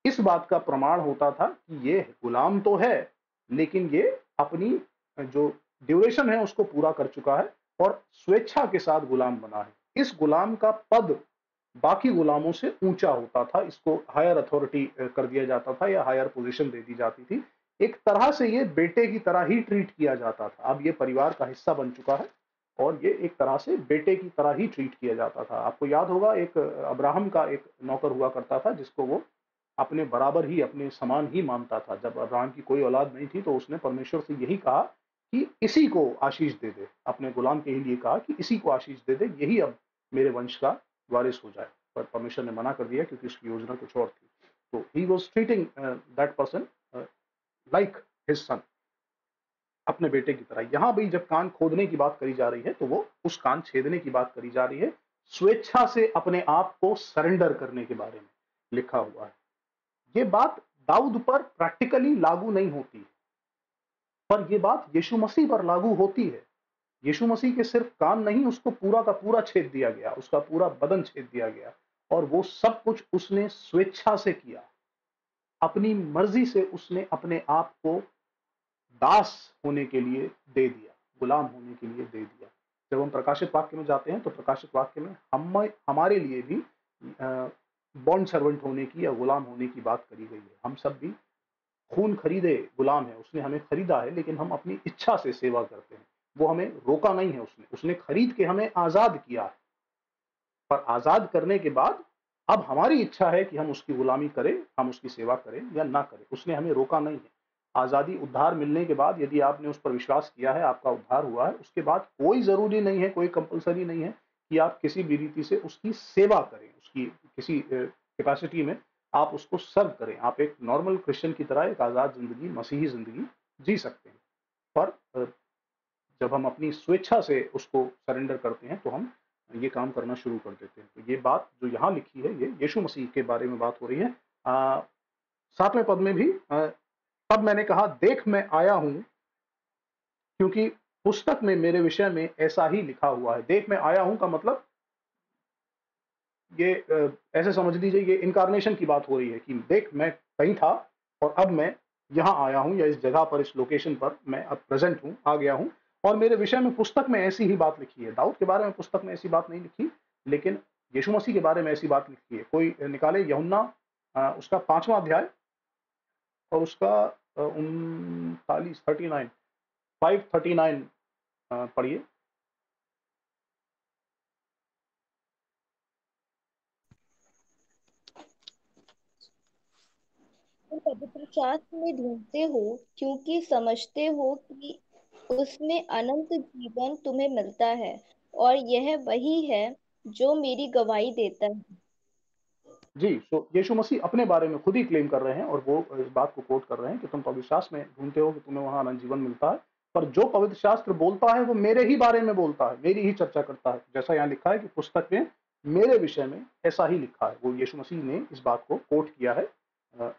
इस बात का प्रमाण होता था कि ये गुलाम तो है, लेकिन ये अपनी जो ड्यूरेशन है उसको पूरा कर चुका है और स्वेच्छा के साथ गुलाम बना है। इस गुलाम का पद बाकी गुलामों से ऊंचा होता था, इसको हायर अथॉरिटी कर दिया जाता था या हायर पोजीशन दे दी जाती थी। एक तरह से ये बेटे की तरह ही ट्रीट किया जाता था। अब ये परिवार का हिस्सा बन चुका है और ये एक तरह से बेटे की तरह ही ट्रीट किया जाता था। आपको याद होगा एक अब्राहम का एक नौकर हुआ करता था जिसको वो अपने बराबर ही, अपने समान ही मानता था। जब अब्राहम की कोई औलाद नहीं थी तो उसने परमेश्वर से यही कहा कि इसी को आशीष दे दे। अपने गुलाम के ही लिए कहा कि इसी को आशीष दे दे, यही अब मेरे वंश का वारिस हो जाए। पर परमेश्वर ने मना कर दिया क्योंकि उसकी योजना कुछ और थी। तो he was treating that person like his son, अपने बेटे की तरह। यहां भी जब कान खोदने की बात करी जा रही है तो वो उस कान छेदने की बात करी जा रही है, स्वेच्छा से अपने आप को सरेंडर करने के बारे में लिखा हुआ है। ये बात दाऊद पर प्रैक्टिकली लागू नहीं होती, पर यह बात यीशु मसीह पर लागू होती है। यीशु मसीह के सिर्फ कान नहीं, उसको पूरा का पूरा छेद दिया गया, उसका पूरा बदन छेद दिया गया और वो सब कुछ उसने स्वेच्छा से किया। अपनी मर्जी से उसने अपने आप को दास होने के लिए दे दिया, गुलाम होने के लिए दे दिया। जब हम प्रकाशित वाक्य में जाते हैं तो प्रकाशित वाक्य में हमारे लिए भी बॉन्ड सर्वेंट होने की या गुलाम होने की बात करी गई है। हम सब भी खून खरीदे गुलाम है, उसने हमें खरीदा है, लेकिन हम अपनी इच्छा से सेवा करते हैं। वो हमें रोका नहीं है, उसने खरीद के हमें आजाद किया है। पर आजाद करने के बाद अब हमारी इच्छा है कि हम उसकी गुलामी करें, हम उसकी सेवा करें या ना करें। उसने हमें रोका नहीं है। आजादी, उद्धार मिलने के बाद यदि आपने उस पर विश्वास किया है, आपका उद्धार हुआ है, उसके बाद कोई जरूरी नहीं है, कोई कंपलसरी नहीं है कि आप किसी भी रीति से उसकी सेवा करें, उसकी किसी कैपेसिटी में आप उसको सर्व करें। आप एक नॉर्मल क्रिश्चियन की तरह एक आजाद जिंदगी, मसीही जिंदगी जी सकते हैं। पर जब हम अपनी स्वेच्छा से उसको सरेंडर करते हैं तो हम ये काम करना शुरू कर देते हैं। तो ये बात जो यहाँ लिखी है, ये यीशु मसीह के बारे में बात हो रही है। 7वें पद में भी तब मैंने कहा, देख मैं आया हूं, क्योंकि पुस्तक में मेरे विषय में ऐसा ही लिखा हुआ है। देख मैं आया हूं का मतलब ये ऐसे समझ लीजिए, ये इनकारनेशन की बात हो रही है कि देख मैं कहीं था और अब मैं यहाँ आया हूं, या इस जगह पर, इस लोकेशन पर मैं अब प्रेजेंट हूं, आ गया हूं और मेरे विषय में पुस्तक में ऐसी ही बात लिखी है। दाऊद के बारे में पुस्तक में ऐसी बात नहीं लिखी, लेकिन यीशु मसीह के बारे में ऐसी बात लिखी है। कोई निकाले यूहन्ना उसका 5वां अध्याय और उसका 39 39 539 पढ़िए। तुम पवित्र शास्त्र में ढूंढते हो क्योंकि समझते हो कि उसमें अनंत जीवन तुम्हें मिलता है, और यह वही है जो मेरी गवाही देता है। जी, तो यीशु मसीह अपने बारे में खुद ही क्लेम कर रहे हैं और वो इस बात को कोट कर रहे हैं कि तुम पवित्र शास्त्र में ढूंढते हो कि तुम्हें वहां अनंत जीवन मिलता है, पर जो पवित्र शास्त्र बोलता है वो मेरे ही बारे में बोलता है, मेरी ही चर्चा करता है। जैसा यहाँ लिखा है कि पुस्तक में मेरे विषय में ऐसा ही लिखा है। वो यीशु मसीह ने इस बात को कोट किया है,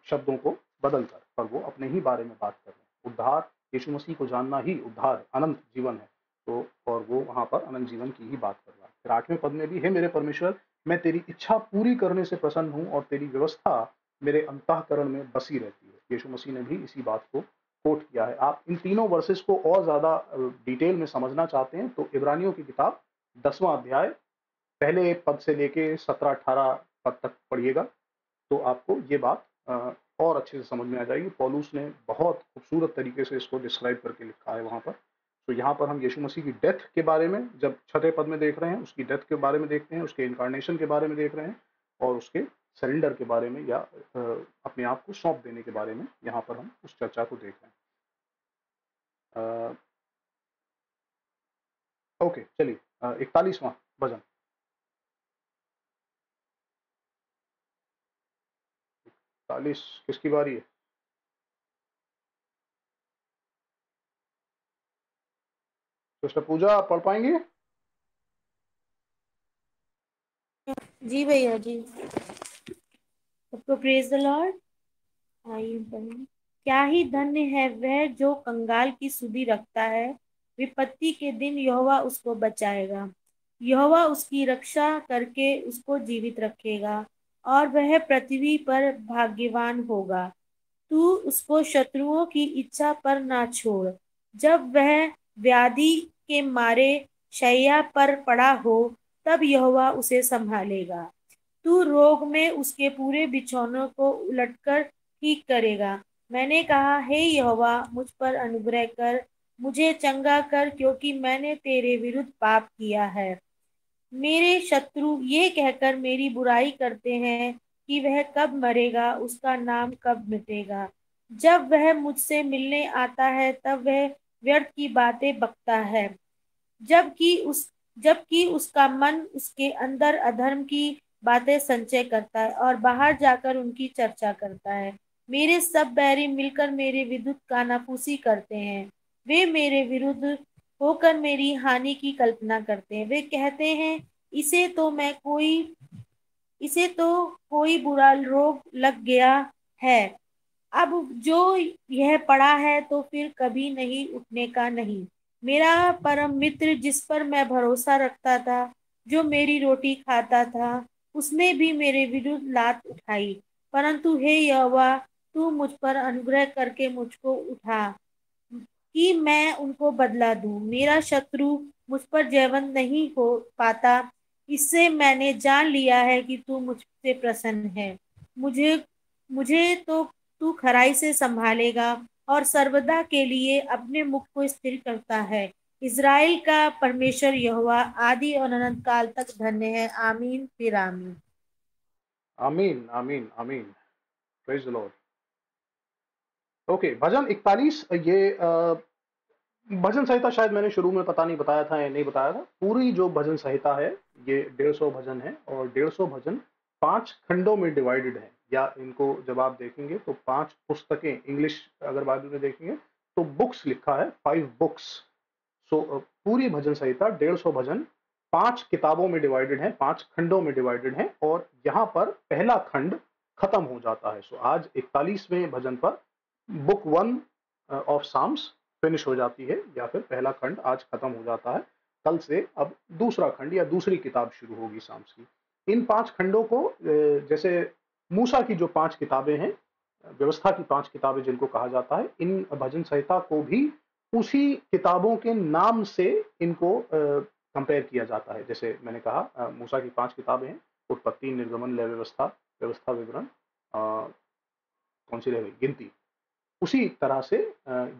शब्दों को बदल कर, पर वो अपने ही बारे में बात कर रहे हैं। उद्धार, यीशु मसीह को जानना ही उद्धार है, अनंत जीवन है। तो और वो वहां पर अनंत जीवन की ही बात कर रहा है। फिर 8वें पद में भी, हे मेरे परमेश्वर, मैं तेरी इच्छा पूरी करने से प्रसन्न हूँ और तेरी व्यवस्था मेरे अंतःकरण में बसी रहती है। यीशु मसीह ने भी इसी बात को कोट किया है। आप इन तीनों वर्सेस को और ज्यादा डिटेल में समझना चाहते हैं तो इब्रानियों की किताब 10वां अध्याय पहले पद से लेके 17-18 पद तक पढ़िएगा, तो आपको ये बात और अच्छे से समझ में आ जाएगी। पौलुस ने बहुत खूबसूरत तरीके से इसको डिस्क्राइब करके लिखा है वहां पर। तो यहाँ पर हम यीशु मसीह की डेथ के बारे में जब 6ठे पद में देख रहे हैं, उसकी डेथ के बारे में देखते हैं, उसके इनकारनेशन के बारे में देख रहे हैं, और उसके सरेंडर के बारे में या अपने आप को सौंप देने के बारे में यहाँ पर हम उस चर्चा को देख रहे हैं। ओके, चलिए 41वां भजन। 41 किसकी बारी है? सिस्टर पूजा, आप पढ़ पाएंगे? जी भैया जी। सबको प्रेज द लॉर्ड। आइए पढ़ें। क्या ही धन्य है वह जो कंगाल की सुधि रखता है, विपत्ति के दिन यहोवा उसको बचाएगा। यहोवा उसकी रक्षा करके उसको जीवित रखेगा और वह पृथ्वी पर भाग्यवान होगा। तू उसको शत्रुओं की इच्छा पर ना छोड़। जब वह व्याधि के मारे शैया पर पड़ा हो, तब यहोवा उसे संभालेगा। तू रोग में उसके पूरे बिछौनों को उलटकर ठीक करेगा। मैंने कहा, हे यहोवा, मुझ पर अनुग्रह कर, मुझे चंगा कर, क्योंकि मैंने तेरे विरुद्ध पाप किया है। मेरे शत्रु ये कहकर मेरी बुराई करते हैं कि वह कब मरेगा, उसका नाम कब मिटेगा। जब वह मुझसे मिलने आता है, तब वह व्यर्थ की बातें बकता है। जबकि उस जबकि उसका मन उसके अंदर अधर्म की बातें संचय करता है और बाहर जाकर उनकी चर्चा करता है। मेरे सब बैरी मिलकर मेरे विरुद्ध कानाफूसी करते हैं। वे मेरे विरुद्ध होकर मेरी हानि की कल्पना करते हैं। वे कहते हैं, इसे तो कोई बुरा रोग लग गया है। अब जो यह पड़ा है तो फिर कभी नहीं उठने का नहीं। मेरा परम मित्र जिस पर मैं भरोसा रखता था, जो मेरी रोटी खाता था, उसने भी मेरे विरुद्ध लात उठाई। परंतु हे यहोवा, तू मुझ पर अनुग्रह करके मुझको उठा कि मैं उनको बदला दूं। मेरा शत्रु मुझ पर जयवंत नहीं हो पाता। इससे मैंने जान लिया है कि तू मुझसे प्रसन्न है। मुझे मुझे तो तू खराई से संभालेगा और सर्वदा के लिए अपने मुख को स्थिर करता है। इज़राइल का परमेश्वर यहोवा आदि और अनंत काल तक धन्य है। आमीन फिर आमीन। आमीन, आमीन, आमीन। Praise the Lord. ओके, भजन 41, ये भजन संहिता शायद मैंने शुरू में पता नहीं बताया था या नहीं बताया था। पूरी जो भजन संहिता है ये 150 भजन है, और 150 भजन 5 खंडों में डिवाइडेड है, या इनको जब आप देखेंगे तो 5 पुस्तकें, इंग्लिश अगर बाइबल में देखेंगे तो बुक्स लिखा है, 5 बुक्स। सो पूरी भजन संहिता 150 भजन 5 किताबों में डिवाइडेड है, 5 खंडों में डिवाइडेड है, और यहाँ पर पहला खंड खत्म हो जाता है। सो आज 41वें भजन पर बुक 1 ऑफ साम्स फिनिश हो जाती है, या फिर पहला खंड आज खत्म हो जाता है। कल से अब दूसरा खंड या दूसरी किताब शुरू होगी साम्स की। इन 5 खंडों को जैसे मूसा की जो 5 किताबें हैं, व्यवस्था की 5 किताबें जिनको कहा जाता है, इन भजन संहिता को भी उसी किताबों के नाम से इनको कंपेयर किया जाता है। जैसे मैंने कहा मूसा की 5 किताबें हैं, उत्पत्ति, निर्गमन, लय व्यवस्था, व्यवस्था विवरण, कौन सी रह गई, गिनती। उसी तरह से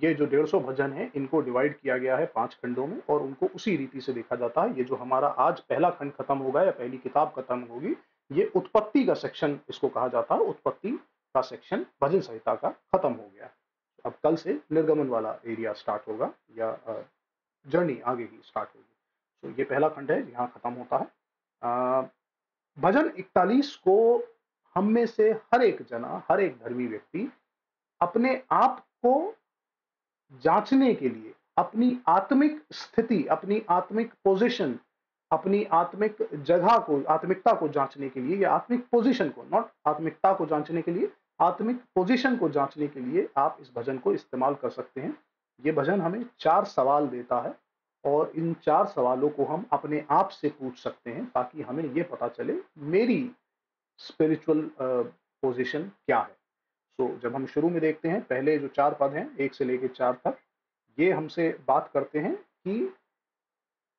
ये जो 150 भजन है इनको डिवाइड किया गया है 5 खंडों में और उनको उसी रीति से देखा जाता है। ये जो हमारा आज पहला खंड खत्म होगा या पहली किताब खत्म होगी, ये उत्पत्ति का सेक्शन इसको कहा जाता है। उत्पत्ति का सेक्शन भजन संहिता का खत्म हो गया। अब कल से निर्गमन वाला एरिया स्टार्ट होगा या जर्नी आगे की स्टार्ट होगी। तो ये पहला खंड है, यहाँ खत्म होता है। भजन 41 को हम में से हर एक जना, हर एक धर्मी व्यक्ति अपने आप को जांचने के लिए, अपनी आत्मिक स्थिति, अपनी आत्मिक पोजीशन, अपनी आत्मिक जगह को, आत्मिकता को जांचने के लिए, या आत्मिक पोजीशन को, नॉट आत्मिकता को जांचने के लिए, आत्मिक पोजीशन को जांचने के लिए आप इस भजन को इस्तेमाल कर सकते हैं। ये भजन हमें 4 सवाल देता है और इन 4 सवालों को हम अपने आप से पूछ सकते हैं ताकि हमें ये पता चले मेरी स्पिरिचुअल पोजीशन क्या है। सो जब हम शुरू में देखते हैं, पहले जो 4 पद हैं 1 से लेकर 4 तक, ये हमसे बात करते हैं कि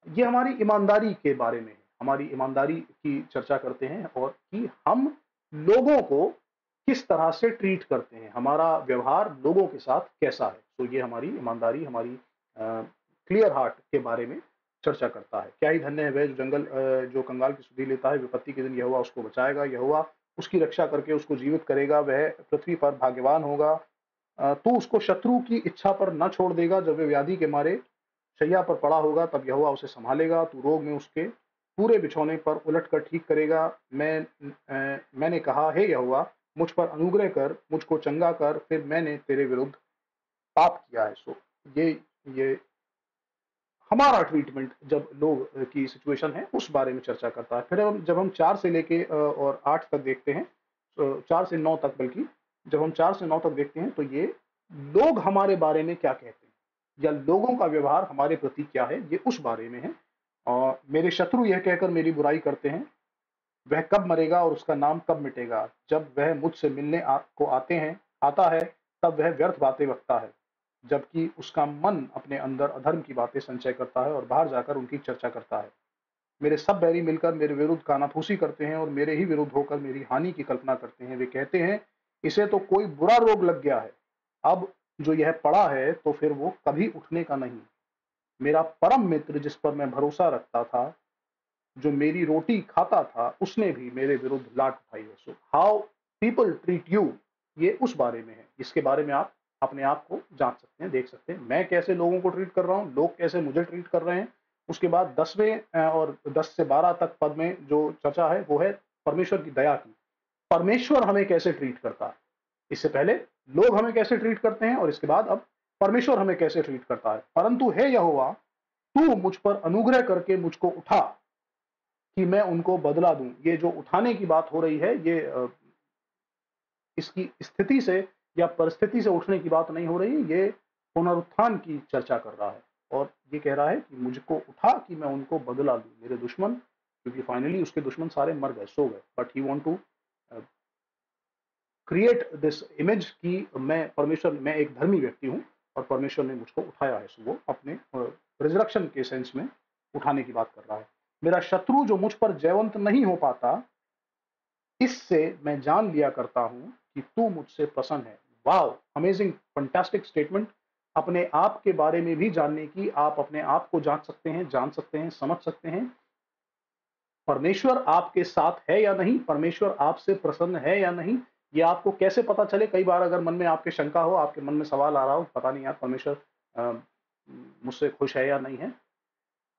ये हमारी ईमानदारी के बारे में है, हमारी ईमानदारी की चर्चा करते हैं और कि हम लोगों को किस तरह से ट्रीट करते हैं, हमारा व्यवहार लोगों के साथ कैसा है। तो ये हमारी ईमानदारी, हमारी क्लियर हार्ट के बारे में चर्चा करता है। क्या ही धन्य है वह जो कंगाल की सुधि लेता है, विपत्ति के दिन यहोवा उसको बचाएगा, यहोवा उसकी रक्षा करके उसको जीवित करेगा, वह पृथ्वी पर भाग्यवान होगा। तू उसको शत्रु की इच्छा पर न छोड़ देगा, जब वे व्याधि के मारे शैया पर पड़ा होगा तब यहोवा उसे संभालेगा। तू रोग में उसके पूरे बिछौने पर उलट कर ठीक करेगा। मैंने कहा, हे यहोवा मुझ पर अनुग्रह कर, मुझको चंगा कर, फिर मैंने तेरे विरुद्ध पाप किया है। सो ये हमारा ट्रीटमेंट जब लोग की सिचुएशन है उस बारे में चर्चा करता है। फिर जब हम 4 से लेके और 8 तक देखते हैं, 4 से 9 तक, बल्कि जब हम 4 से 9 तक देखते हैं तो ये लोग हमारे बारे में क्या कहते हैं या लोगों का व्यवहार हमारे प्रति क्या है, ये उस बारे में है। और मेरे शत्रु यह कहकर मेरी बुराई करते हैं, वह कब मरेगा और उसका नाम कब मिटेगा। जब वह मुझसे मिलने को आता है तब वह व्यर्थ बातें बकता है, जबकि उसका मन अपने अंदर अधर्म की बातें संचय करता है और बाहर जाकर उनकी चर्चा करता है। मेरे सब बैरी मिलकर मेरे विरुद्ध कानाफूसी करते हैं और मेरे ही विरुद्ध होकर मेरी हानि की कल्पना करते हैं। वे कहते हैं, इसे तो कोई बुरा रोग लग गया है, अब जो यह पड़ा है तो फिर वो कभी उठने का नहीं। मेरा परम मित्र जिस पर मैं भरोसा रखता था, जो मेरी रोटी खाता था, उसने भी मेरे विरुद्ध लाट उठाई है। So how people treat you, ये उस बारे में है, इसके बारे में आप अपने आप को जांच सकते हैं, देख सकते हैं मैं कैसे लोगों को ट्रीट कर रहा हूँ, लोग कैसे मुझे ट्रीट कर रहे हैं। उसके बाद 10वें और 10 से 12 तक पद में जो चर्चा है वो है परमेश्वर की दया की। परमेश्वर हमें कैसे ट्रीट करता है, इससे पहले लोग हमें कैसे ट्रीट करते हैं और इसके बाद अब परमेश्वर हमें कैसे ट्रीट करता है। परंतु हे यहोवा, तू मुझ पर अनुग्रह करके मुझको उठा कि मैं उनको बदला दूं। ये जो उठाने की बात हो रही है, ये इसकी स्थिति से या परिस्थिति से उठने की बात नहीं हो रही, ये पुनरुत्थान की चर्चा कर रहा है और ये कह रहा है कि मुझको उठा कि मैं उनको बदला दूं, मेरे दुश्मन, क्योंकि फाइनली उसके दुश्मन सारे मर गए, सो गए, but he want to create this image कि मैं एक धर्मी व्यक्ति हूं और परमेश्वर ने मुझको उठाया है। सो वो अपने रिजरेक्शन के सेंस में उठाने की बात कर रहा है। मेरा शत्रु जो मुझ पर जयवंत नहीं हो पाता, इससे मैं जान लिया करता हूं कि तू मुझसे प्रसन्न है। वाव, अमेजिंग, फंटास्टिक स्टेटमेंट। अपने आप के बारे में भी जानने की, आप अपने आप को जांच सकते हैं, जान सकते हैं, समझ सकते हैं परमेश्वर आपके साथ है या नहीं, परमेश्वर आपसे प्रसन्न है या नहीं। ये आपको कैसे पता चले? कई बार अगर मन में आपके शंका हो, आपके मन में सवाल आ रहा हो, पता नहीं यार परमेश्वर मुझसे खुश है या नहीं है।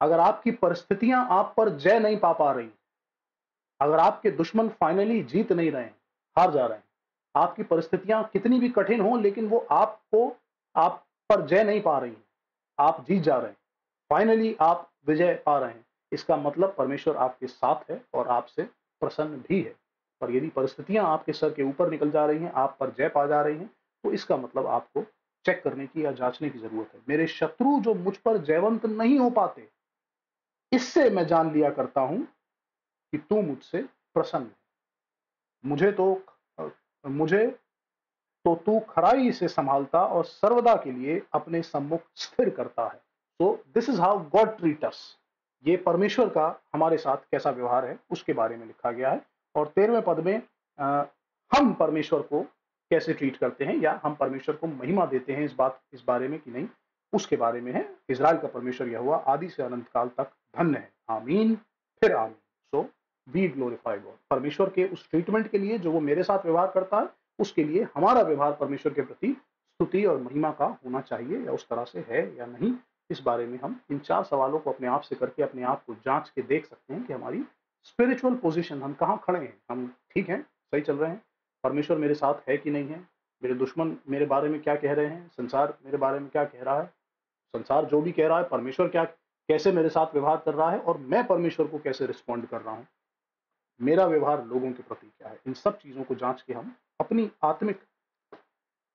अगर आपकी परिस्थितियां आप पर जय नहीं पा रही, अगर आपके दुश्मन फाइनली जीत नहीं रहे हैं, हार जा रहे हैं, आपकी परिस्थितियां कितनी भी कठिन हो लेकिन वो आप पर जय नहीं पा रही, आप जीत जा रहे हैं, फाइनली आप विजय पा रहे हैं, इसका मतलब परमेश्वर आपके साथ है और आपसे प्रसन्न भी है। पर यदि परिस्थितियां आपके सर के ऊपर निकल जा रही हैं, आप पर जय पा जा रही हैं, तो इसका मतलब आपको चेक करने की या जांचने की जरूरत है। मेरे शत्रु जो मुझ पर जयवंत नहीं हो पाते, इससे मैं जान लिया करता हूं कि तू मुझसे प्रसन्न है। मुझे तो तू खराई से संभालता और सर्वदा के लिए अपने सम्मुख स्थिर करता है। So this is how God treat us. ये परमेश्वर का हमारे साथ कैसा व्यवहार है उसके बारे में लिखा गया है। और 13वें पद में हम परमेश्वर को कैसे ट्रीट करते हैं, या हम परमेश्वर को महिमा देते हैं इस बारे में कि नहीं, उसके बारे में है। इज़राइल का परमेश्वर यहोवा आदि से अनंत काल तक धन्य है। आमीन, फिर आमीन। So we glorify God. परमेश्वर के उस ट्रीटमेंट के लिए जो वो मेरे साथ व्यवहार करता है, उसके लिए हमारा व्यवहार परमेश्वर के प्रति स्तुति और महिमा का होना चाहिए, या उस तरह से है या नहीं। इस बारे में हम इन 4 सवालों को अपने आप से करके अपने आप को जांच के देख सकते हैं कि हमारी स्पिरिचुअल पोजीशन, हम कहाँ खड़े हैं, हम ठीक हैं, सही चल रहे हैं, परमेश्वर मेरे साथ है कि नहीं है, मेरे दुश्मन मेरे बारे में क्या कह रहे हैं, संसार मेरे बारे में क्या कह रहा है, संसार जो भी कह रहा है, परमेश्वर क्या कैसे मेरे साथ व्यवहार कर रहा है, और मैं परमेश्वर को कैसे रिस्पॉन्ड कर रहा हूं, मेरा व्यवहार लोगों के प्रति क्या है। इन सब चीजों को जांच के हम अपनी आत्मिक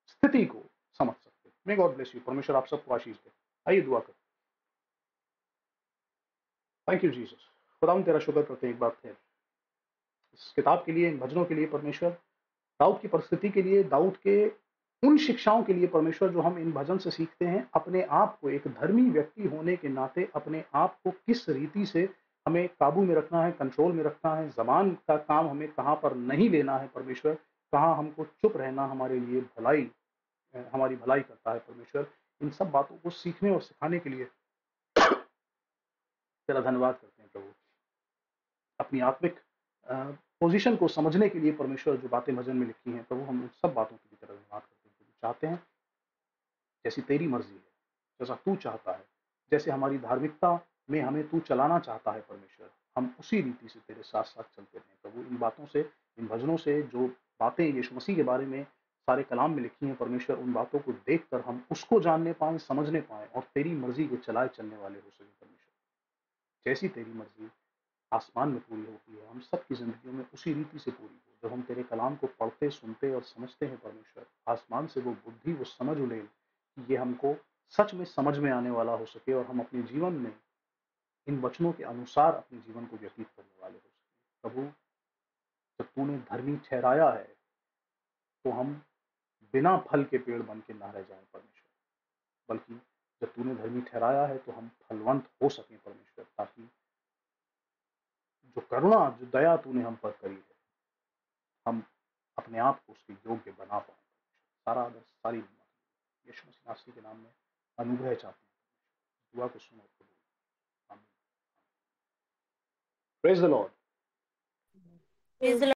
स्थिति को समझ सकते हैं। May God bless you. परमेश्वर आप सबको आशीष दे। आइए दुआ करें। Thank you Jesus. खुदावंद तेरा शुक्र करते हैं एक बार फिर इस किताब के लिए, इन भजनों के लिए परमेश्वर, दाऊद की परिस्थिति के लिए, दाऊद के उन शिक्षाओं के लिए परमेश्वर जो हम इन भजन से सीखते हैं, अपने आप को एक धर्मी व्यक्ति होने के नाते अपने आप को किस रीति से हमें काबू में रखना है, कंट्रोल में रखना है, जबान का काम हमें कहाँ पर नहीं लेना है परमेश्वर, कहाँ हमको चुप रहना हमारे लिए हमारी भलाई करता है परमेश्वर। इन सब बातों को सीखने और सिखाने के लिए तेरा धन्यवाद करते हैं प्रभु। अपनी आत्मिक पोजीशन को समझने के लिए परमेश्वर जो बातें भजन में लिखी हैं प्रभु, हम उन सब बातों की भी तेरा धन्यवाद करते हैं प्रभु। चाहते हैं जैसी तेरी मर्जी है, जैसा तू चाहता है, जैसे हमारी धार्मिकता में हमें तू चलाना चाहता है परमेश्वर, हम उसी रीति से तेरे साथ साथ चलते रहें प्रभु। इन बातों से, इन भजनों से जो बातें यीशु मसीह के बारे में सारे कलाम में लिखी हैं परमेश्वर, उन बातों को देखकर हम उसको जानने पाए, समझने पाए, और तेरी मर्जी को चलाए चलने वाले हो सके परमेश्वर। जैसी तेरी मर्जी आसमान में पूरी होती है, हम सबकी जिंदगियों में उसी रीति से पूरी हो। जब हम तेरे कलाम को पढ़ते, सुनते और समझते हैं परमेश्वर, आसमान से वो बुद्धि, वो समझ उड़े कि ये हमको सच में समझ में आने वाला हो सके, और हम अपने जीवन में इन वचनों के अनुसार अपने जीवन को व्यतीत करने वाले हो सके प्रभु। जब तूने धर्मी ठहराया है तो हम बिना फल के पेड़ बन के ना रह जाएं परमेश्वर, बल्कि जब तूने धर्मी ठहराया है तो हम फलवंत हो सकें परमेश्वर, ताकि जो करुणा, जो दया तूने हम पर करी है, हम अपने आप को उसके योग्य बना पाए। सारा आदर, सारी हिम्मत यीशु मसीह नासरी के नाम में अनुग्रह चाहते हैं। दुआ को सुनो प्रभु। आमीन। Praise the Lord. Praise the